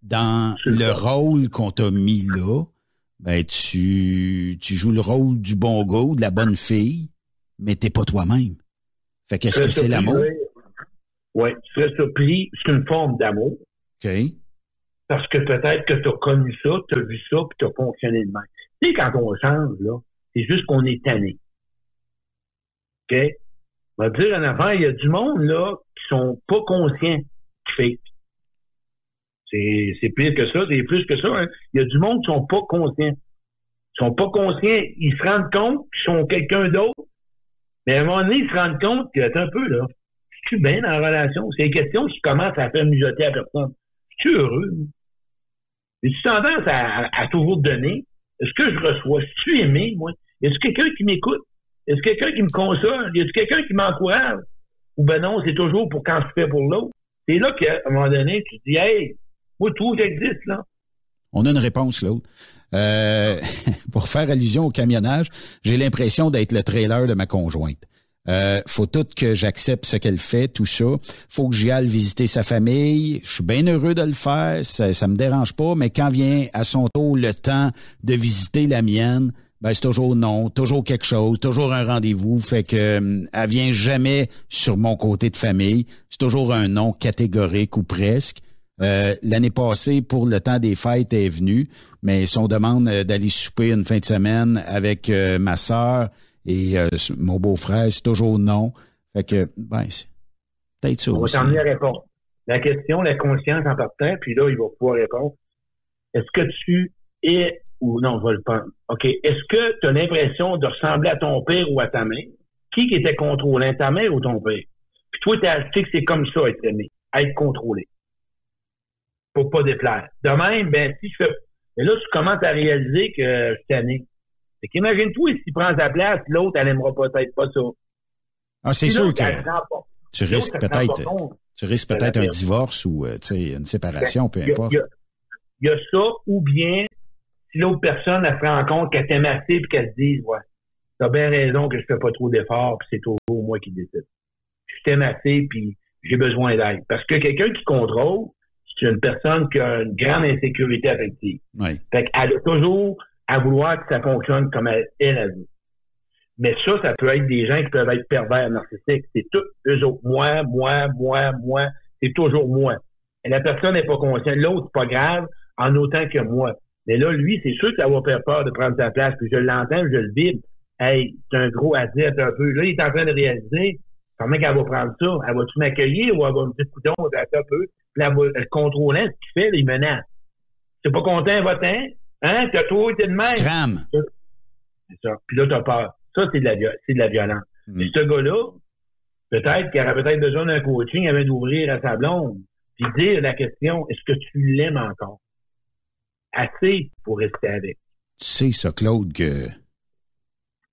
dans le rôle qu'on t'a mis là, ben tu joues le rôle du bon gars ou de la bonne fille, mais t'es pas toi-même. Fait qu'est-ce que c'est l'amour? Oui, tu serais surpris, c'est une forme d'amour. OK. Parce que peut-être que tu as connu ça, tu as vu ça, puis tu as fonctionné de même. Tu sais, quand on change, là, c'est juste qu'on est tanné. OK? On va te dire en affaire, il y a du monde, là, qui sont pas conscients qui fake. C'est pire que ça, c'est plus que ça. Hein. Il y a du monde qui sont pas conscients. Ils sont pas conscients, ils se rendent compte qu'ils sont quelqu'un d'autre. Mais à un moment donné, ils se rendent compte que, attends un peu, là, je suis bien dans la relation. C'est une question si je commence à faire mijoter à personne. Je suis heureux. J'ai-tu tendance à toujours donner? Est-ce que je reçois? Je suis aimé, moi? Est-ce quelqu'un qui m'écoute? Est-ce quelqu'un qui me console? Est-ce quelqu'un qui m'encourage? Ou ben non, c'est toujours pour quand je fais pour l'autre. C'est là qu'à un moment donné, tu te dis, hey, moi, tout existe, là. On a une réponse, Claude. Pour faire allusion au camionnage, j'ai l'impression d'être le trailer de ma conjointe. Faut tout que j'accepte ce qu'elle fait, tout ça. Faut que j'y aille visiter sa famille. Je suis bien heureux de le faire, ça me dérange pas, mais quand vient à son tour le temps de visiter la mienne, ben c'est toujours non, toujours quelque chose, toujours un rendez-vous. Fait que elle vient jamais sur mon côté de famille. C'est toujours un non catégorique ou presque. L'année passée, pour le temps des fêtes, elle est venue, mais si on demande d'aller souper une fin de semaine avec ma sœur et mon beau-frère, c'est toujours non. Fait que, ben, c'est peut-être ça aussi. On va t'emmener à répondre. La question, la conscience en partant, puis là, il va pouvoir répondre. Est-ce que tu es, ou non, je vais le prendre. OK. Est-ce que tu as l'impression de ressembler à ton père ou à ta mère? Qui était contrôlant, ta mère ou ton père? Puis toi, tu as acheté que c'est comme ça, être aimé, être contrôlé. Pour pas déplaire. De même, ben, si je fais, mais là, tu commences à réaliser que je suis tanné. Fait qu'imagine-toi, s'il prend sa place, l'autre, elle aimera peut-être pas ça. Ah, c'est sûr que tu risques peut-être un divorce ou, tu sais, une séparation, peu importe. Il y a ça, ou bien, si l'autre personne, elle se rend compte qu'elle t'aime assez puis qu'elle se dise, ouais, t'as bien raison que je fais pas trop d'efforts puis c'est toujours moi qui décide. Je t'aime assez puis j'ai besoin d'aide. Parce que quelqu'un qui contrôle, c'est une personne qui a une grande insécurité affective. Oui. Fait qu'elle a toujours à vouloir que ça fonctionne comme elle a vu. Mais ça peut être des gens qui peuvent être pervers, narcissiques. C'est tout eux autres. Moi. C'est toujours moi. Et la personne n'est pas consciente. L'autre, c'est pas grave, en autant que moi. Mais là, lui, c'est sûr que ça va faire peur de prendre sa place. Puis je l'entends, je le vibre. Hey, c'est un gros asset un peu. Là, il est en train de réaliser comment qu'elle va prendre ça. Elle va-tu m'accueillir ou elle va me dire, coudonc, un peu. Puis là, le contrôlant, ce qu'il fait, là, il menace. T'es pas content, va-t'en? Hein? T'as trop été de même. Scram. C'est ça. Puis là, t'as peur. Ça, c'est de la violence. Mais ce gars-là, peut-être qu'il aurait peut-être besoin d'un coaching avant d'ouvrir à sa blonde. Puis dire la question, est-ce que tu l'aimes encore? Assez pour rester avec. Tu sais ça, Claude, que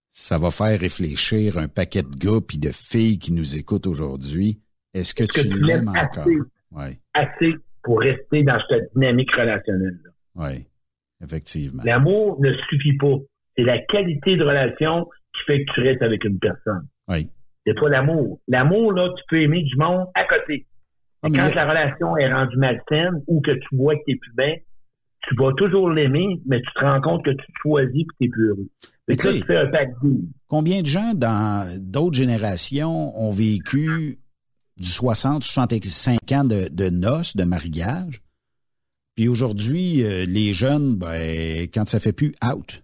ça va faire réfléchir un paquet de gars puis de filles qui nous écoutent aujourd'hui. Est-ce que tu l'aimes encore? Ouais. Assez pour rester dans cette dynamique relationnelle-là. Oui, effectivement. L'amour ne suffit pas. C'est la qualité de relation qui fait que tu restes avec une personne. Oui. C'est pas l'amour. L'amour, là, tu peux aimer du monde à côté. Quand la relation est rendue malsaine ou que tu vois que t'es plus bien, tu vas toujours l'aimer, mais tu te rends compte que tu te choisis et que t'es plus heureux. Et ça, tu fais un pack deal. Combien de gens dans d'autres générations ont vécu du 60-65 ans de noces, de mariage, puis aujourd'hui, les jeunes, ben, quand ça fait plus, out.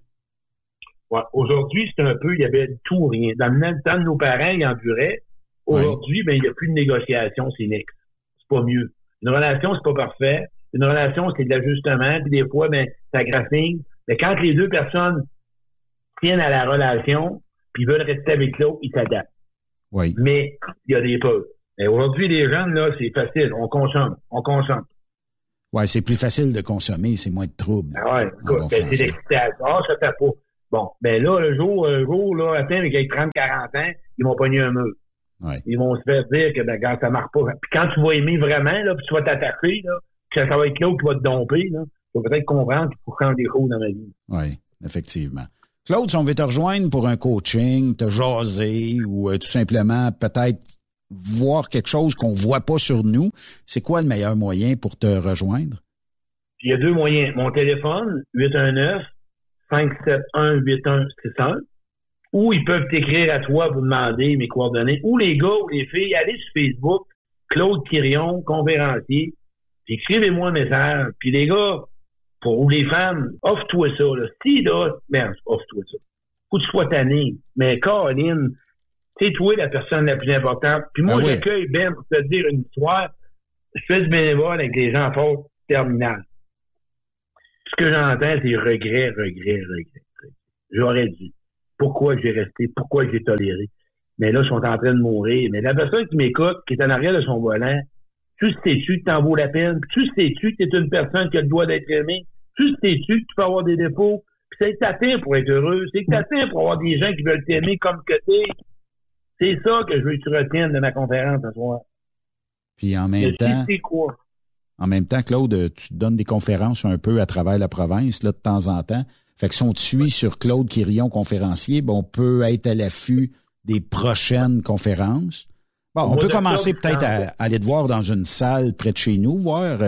Ouais, aujourd'hui, c'est un peu, il y avait tout ou rien. Dans le temps de nos parents, il y en durait. Aujourd'hui, ben, il n'y a plus de négociation, c'est next. C'est pas mieux. Une relation, c'est pas parfait. Une relation, c'est de l'ajustement, puis des fois, ben, ça graffine. Mais quand les deux personnes tiennent à la relation, puis veulent rester avec l'autre, ils s'adaptent. Oui. Mais il y a des peurs. Et aujourd'hui, les jeunes, là, c'est facile. On consomme. Oui, c'est plus facile de consommer, c'est moins de troubles. Ah ouais, écoute, ben, c'est l'excitation. Ah, ça fait pas. Bon, ben là, le jour, là, attends, avec 30-40 ans, ils vont pogner un mur. Ouais. Ils vont se faire dire que, ben, quand ça marche pas. Puis quand tu vas aimer vraiment, là, puis tu vas t'attacher, là, que ça va être l'autre qui va te domper, là, tu vas peut-être comprendre qu'il faut changer des choses dans la vie. Oui, effectivement. Claude, si on veut te rejoindre pour un coaching, te jaser ou tout simplement peut-être voir quelque chose qu'on voit pas sur nous, c'est quoi le meilleur moyen pour te rejoindre? Il y a deux moyens. Mon téléphone, 819-571-8161, ou ils peuvent t'écrire à toi pour demander mes coordonnées, ou les gars ou les filles, allez sur Facebook, Claude Quirion, conférencier, puis écrivez-moi un message, puis les gars, ou les femmes, offre-toi ça, là. Si, là, merde, offre-toi ça. Faut que tu sois tanné. Mais Caroline, c'est toi la personne la plus importante. Puis moi, j'accueille Ben pour te dire une histoire. Je fais du bénévole avec les gens forts terminales. Ce que j'entends, c'est regret. J'aurais dû. Pourquoi j'ai resté? Pourquoi j'ai toléré? Mais là, ils sont en train de mourir. Mais la personne qui m'écoute, qui est en arrière de son volant, tu sais-tu que t'en vaut la peine? Tu sais-tu que t'es une personne qui a le droit d'être aimée? Tu sais-tu que tu peux avoir des défauts? Puis c'est que t'attends pour être heureux. C'est que t'attends pour avoir des gens qui veulent t'aimer comme que t'es. C'est ça que je veux que tu retiennes de ma conférence ce soir. Puis en même temps, Claude, tu donnes des conférences un peu à travers la province, là, de temps en temps. Fait que si on te suit sur Claude Quirion, conférencier, ben, on peut être à l'affût des prochaines conférences. Bon, on peut commencer peut-être à aller te voir dans une salle près de chez nous, voir...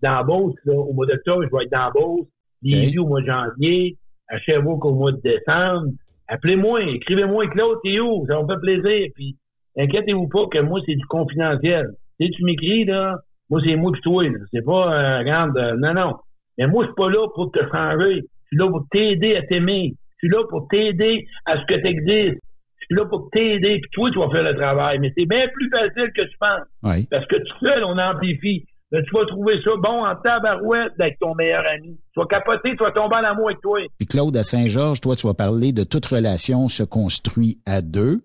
Dans Beauce, là, au mois d'octobre, je vais être dans Beauce, Lévis au mois de janvier, à Sherbrooke au mois de décembre. Appelez-moi, écrivez-moi, Claude, t'es où? Ça me fait plaisir. Puis, inquiétez-vous pas que moi, c'est du confidentiel. Si tu m'écris, là, moi, c'est moi pis toi, là. C'est pas, regarde, non. Mais moi, je suis pas là pour te changer. Je suis là pour t'aider à t'aimer. Je suis là pour t'aider à ce que tu existes. Je suis là pour t'aider, puis toi, tu vas faire le travail. Mais c'est bien plus facile que tu penses. Oui. Parce que tout seul, on amplifie. Là, tu vas trouver ça bon en tabarouette d'être ton meilleur ami. Tu vas capoter, tu vas tomber en amour avec toi. Puis Claude, à Saint-Georges, toi, tu vas parler de toute relation se construit à deux.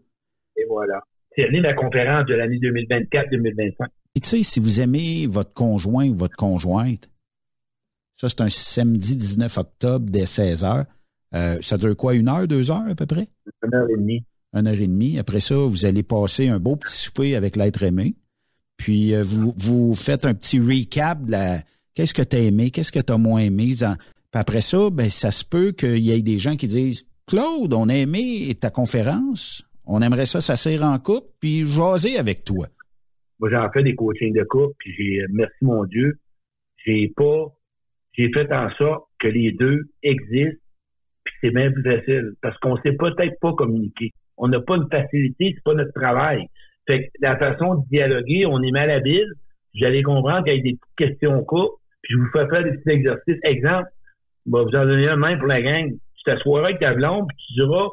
Et voilà. C'est la conférence de l'année 2024-2025. Et tu sais, si vous aimez votre conjoint ou votre conjointe, ça, c'est un samedi 19 octobre dès 16h. Ça dure quoi, 1 heure, 2 heures à peu près? 1h30. 1h30. Après ça, vous allez passer un beau petit souper avec l'être aimé. Puis vous faites un petit recap de qu'est-ce que tu as aimé, qu'est-ce que tu as moins aimé. Puis après ça, ben ça se peut qu'il y ait des gens qui disent « Claude, on a aimé ta conférence, on aimerait ça s'asseoir en couple, puis jaser avec toi. » Moi, j'en fais des coachings de couple, puis merci mon Dieu, j'ai fait en sorte que les deux existent, puis c'est bien plus facile, parce qu'on sait peut-être pas communiquer. On n'a pas une facilité, c'est pas notre travail. Fait que la façon de dialoguer, on est malhabile. Vous allez comprendre qu'il y a des petites questions courtes, puis je vous fais faire des petits exercices. Exemple, je vais vous en donner un même pour la gang. Tu t'assoiras avec ta blonde, puis tu diras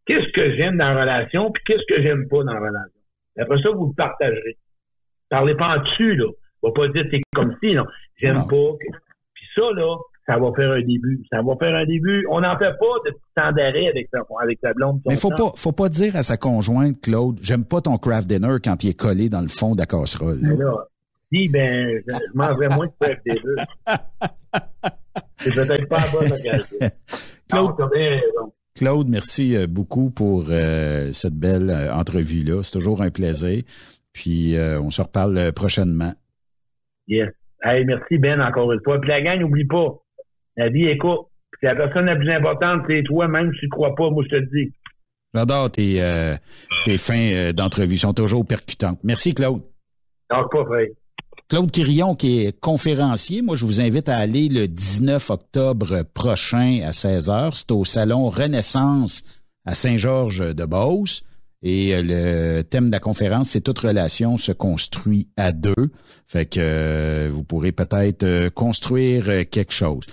qu'est-ce que j'aime dans la relation, puis qu'est-ce que j'aime pas dans la relation. Et après ça, vous le partagerez. Parlez pas en dessus, là. On va pas dire c'est comme si, non. J'aime pas. Puis ça, là, ça va faire un début. Ça va faire un début. On n'en fait pas de temps d'arrêt avec sa blonde. Mais faut pas dire à sa conjointe, Claude, j'aime pas ton craft dinner quand il est collé dans le fond de la casserole. Ben là, si, je mangerais moins de craft dinner. C'est peut-être pas la bonne occasion. Claude, merci beaucoup pour cette belle entrevue-là. C'est toujours un plaisir. Puis, on se reparle prochainement. Yes. Hey, merci, Ben, encore une fois. Puis la gang, n'oublie pas, la vie est courte. Puis la personne la plus importante, c'est toi, même si tu ne crois pas, moi, je te le dis. J'adore tes fins d'entrevue. Ils sont toujours percutantes. Merci, Claude. Donc, pas vrai. Claude Quirillon, qui est conférencier. Moi, je vous invite à aller le 19 octobre prochain à 16h. C'est au Salon Renaissance à Saint-Georges-de-Beauce. Et le thème de la conférence, c'est « Toute relation se construit à deux ». Fait que vous pourrez peut-être construire quelque chose.